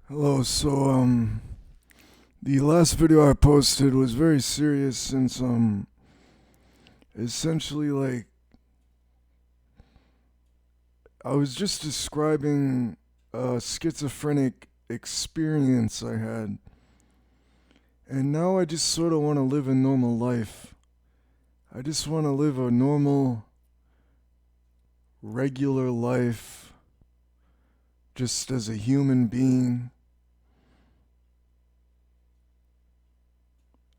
Hello, the last video I posted was very serious since essentially I was just describing a schizophrenic experience I had, and now I just sort of want to live a normal life. I just want to live a normal, regular life, just as a human being.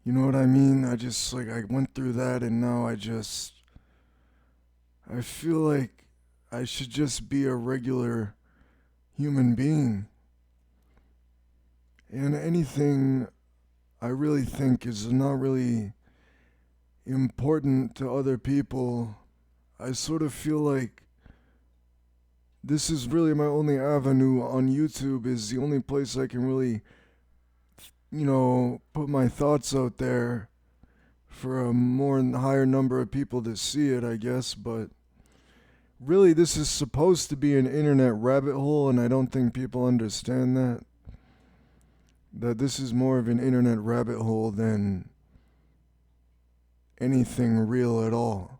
You know what I mean? I went through that, and now I feel like I should just be a regular human being. And anything I really think is not really important to other people, I sort of feel like this is really my only avenue on YouTube, is the only place I can really, put my thoughts out there for a more higher number of people to see it, I guess. But really, this is supposed to be an internet rabbit hole, and I don't think people understand that this is more of an internet rabbit hole than anything real at all.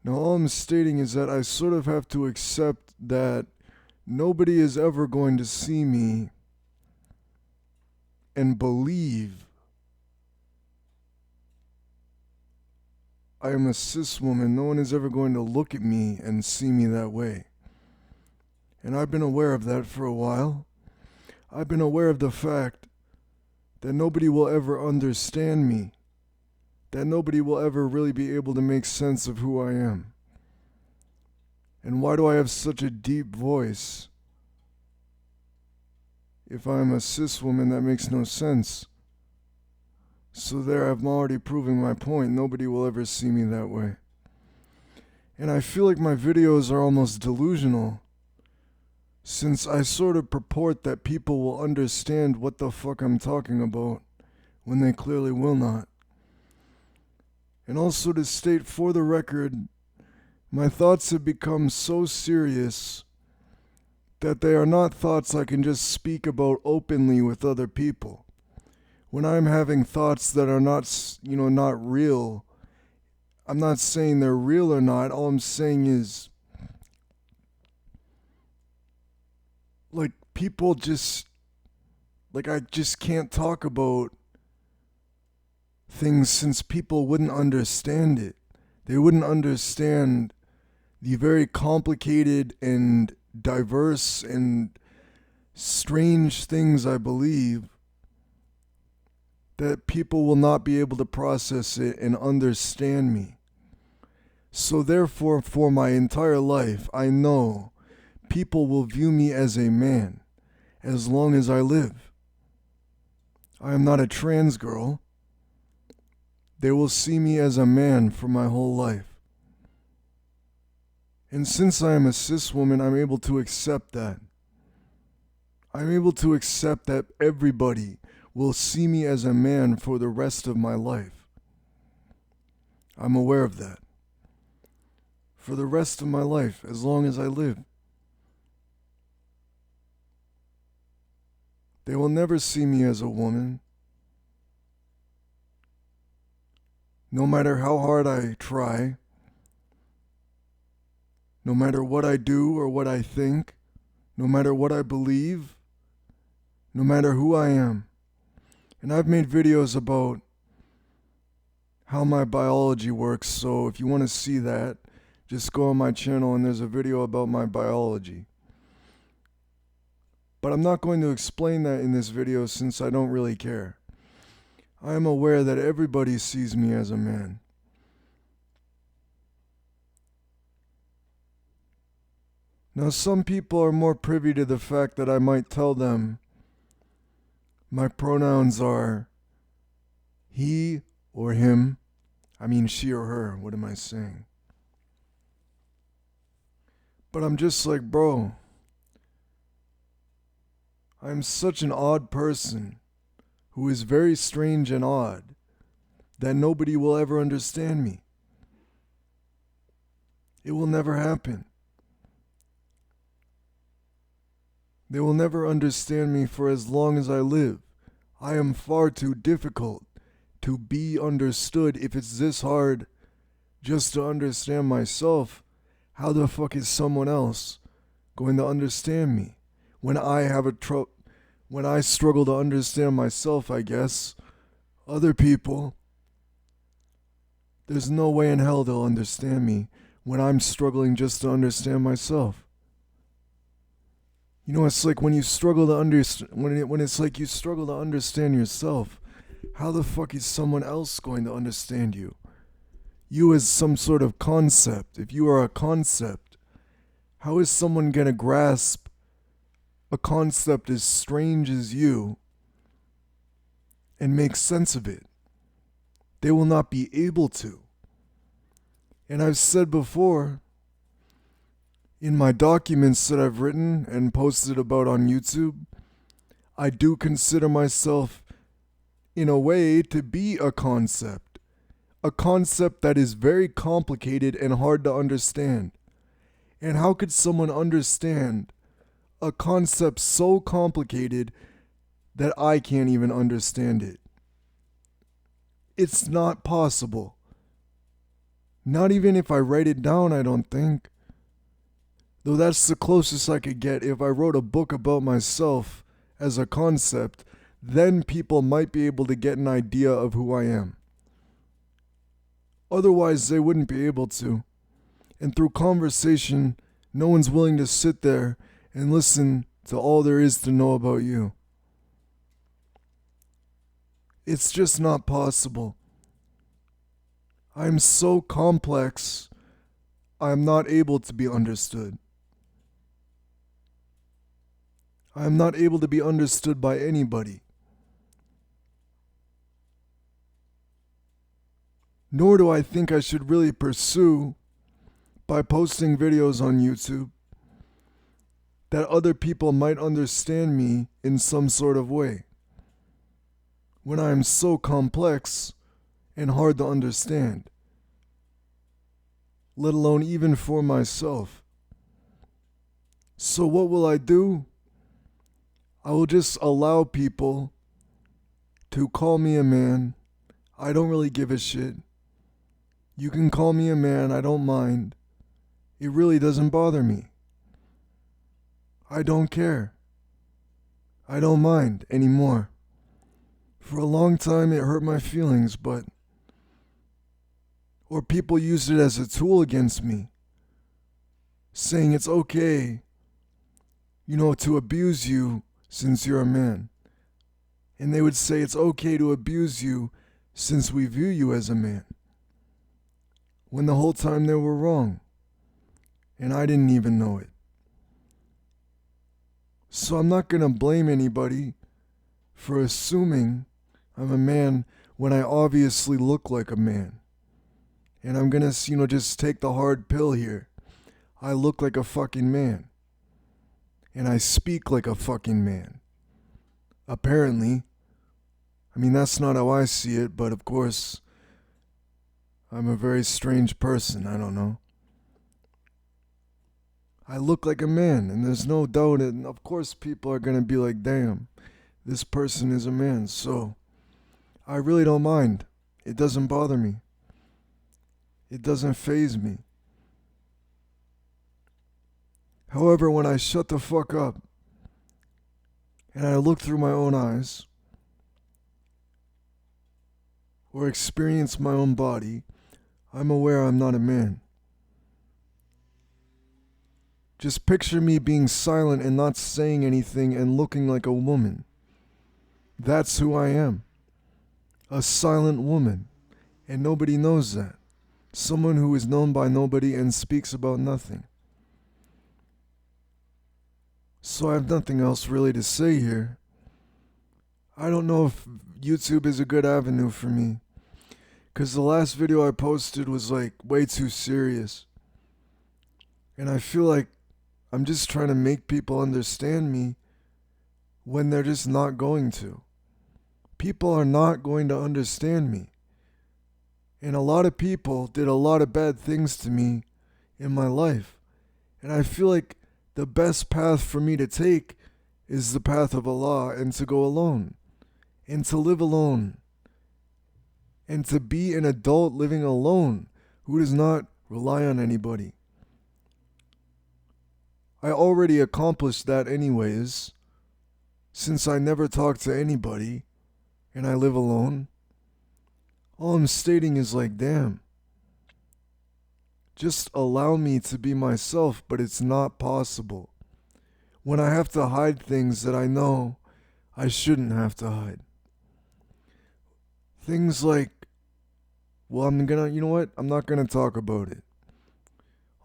Now, all I'm stating is that I sort of have to accept that nobody is ever going to see me and believe I am a cis woman. No one is ever going to look at me and see me that way. And I've been aware of that for a while. I've been aware of the fact that nobody will ever understand me, that nobody will ever really be able to make sense of who I am. And why do I have such a deep voice? If I'm a cis woman, that makes no sense. So there, I'm already proving my point. Nobody will ever see me that way. And I feel like my videos are almost delusional, since I sort of purport that people will understand what the fuck I'm talking about, when they clearly will not. And also to state for the record, my thoughts have become so serious that they are not thoughts I can just speak about openly with other people. When I'm having thoughts that are not real, I'm not saying they're real or not. All I'm saying is, people just, I just can't talk about things since people wouldn't understand it. They wouldn't understand the very complicated and diverse and strange things I believe, that people will not be able to process it and understand me. So therefore, for my entire life, I know people will view me as a man as long as I live. I am not a trans girl. They will see me as a man for my whole life. And since I am a cis woman, I'm able to accept that. I'm able to accept that everybody will see me as a man for the rest of my life. I'm aware of that. For the rest of my life, as long as I live. They will never see me as a woman. No matter how hard I try, no matter what I do or what I think, no matter what I believe, no matter who I am. And I've made videos about how my biology works, so if you want to see that, just go on my channel and there's a video about my biology. But I'm not going to explain that in this video since I don't really care. I am aware that everybody sees me as a man. Now, some people are more privy to the fact that I might tell them my pronouns are he or him. I mean, she or her. What am I saying? But I'm just like, bro, I'm such an odd person who is very strange and odd that nobody will ever understand me. It will never happen. They will never understand me for as long as I live. I am far too difficult to be understood. If it's this hard just to understand myself, how the fuck is someone else going to understand me? When I struggle to understand myself, I guess, other people, there's no way in hell they'll understand me when I'm struggling just to understand myself. You know, it's like when you struggle to understand, when it's like you struggle to understand yourself, how the fuck is someone else going to understand you? You as some sort of concept. If you are a concept, how is someone going to grasp a concept as strange as you and make sense of it? They will not be able to. And I've said before, in my documents that I've written and posted about on YouTube, I do consider myself, in a way, to be a concept. A concept that is very complicated and hard to understand. And how could someone understand a concept so complicated that I can't even understand it? It's not possible. Not even if I write it down, I don't think. Though that's the closest I could get. If I wrote a book about myself as a concept, then people might be able to get an idea of who I am. Otherwise, they wouldn't be able to. And through conversation, no one's willing to sit there and listen to all there is to know about you. It's just not possible. I'm so complex, I'm not able to be understood. I'm not able to be understood by anybody. Nor do I think I should really pursue, by posting videos on YouTube, that other people might understand me in some sort of way, when I am so complex and hard to understand, let alone even for myself. So what will I do? I will just allow people to call me a man. I don't really give a shit. You can call me a man, I don't mind. It really doesn't bother me. I don't care. I don't mind anymore. For a long time it hurt my feelings, or people used it as a tool against me, saying it's okay, to abuse you since you're a man. And they would say it's okay to abuse you since we view you as a man. When the whole time they were wrong. And I didn't even know it. So I'm not going to blame anybody for assuming I'm a man when I obviously look like a man. And I'm going to, just take the hard pill here. I look like a fucking man. And I speak like a fucking man. Apparently. I mean, that's not how I see it, but of course, I'm a very strange person. I don't know. I look like a man, and there's no doubt, and of course people are going to be like, damn, this person is a man. So, I really don't mind. It doesn't bother me. It doesn't faze me. However, when I shut the fuck up, and I look through my own eyes, or experience my own body, I'm aware I'm not a man. Just picture me being silent and not saying anything and looking like a woman. That's who I am. A silent woman. And nobody knows that. Someone who is known by nobody and speaks about nothing. So I have nothing else really to say here. I don't know if YouTube is a good avenue for me. Because the last video I posted was way too serious. And I feel like I'm just trying to make people understand me when they're just not going to. People are not going to understand me. And a lot of people did a lot of bad things to me in my life. And I feel like the best path for me to take is the path of Allah, and to go alone, and to live alone, and to be an adult living alone who does not rely on anybody. I already accomplished that anyways, since I never talk to anybody and I live alone. All I'm stating is like, damn, just allow me to be myself, but it's not possible. When I have to hide things that I know I shouldn't have to hide. Things like, well, you know what? I'm not gonna talk about it.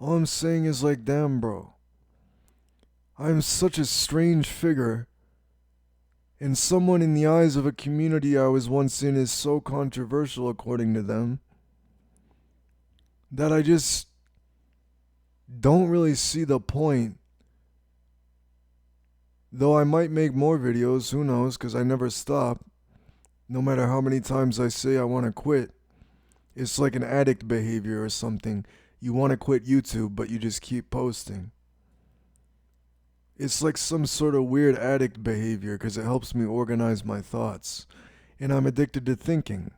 All I'm saying is like, damn, bro. I'm such a strange figure, and someone in the eyes of a community I was once in is so controversial according to them, that I just don't really see the point. Though I might make more videos, who knows, because I never stop. No matter how many times I say I want to quit. It's like an addict behavior or something. You want to quit YouTube, but you just keep posting. It's like some sort of weird addict behavior because it helps me organize my thoughts. And I'm addicted to thinking.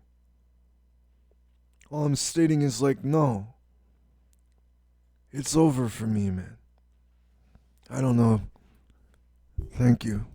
All I'm stating is like, no. It's over for me, man. I don't know. Thank you.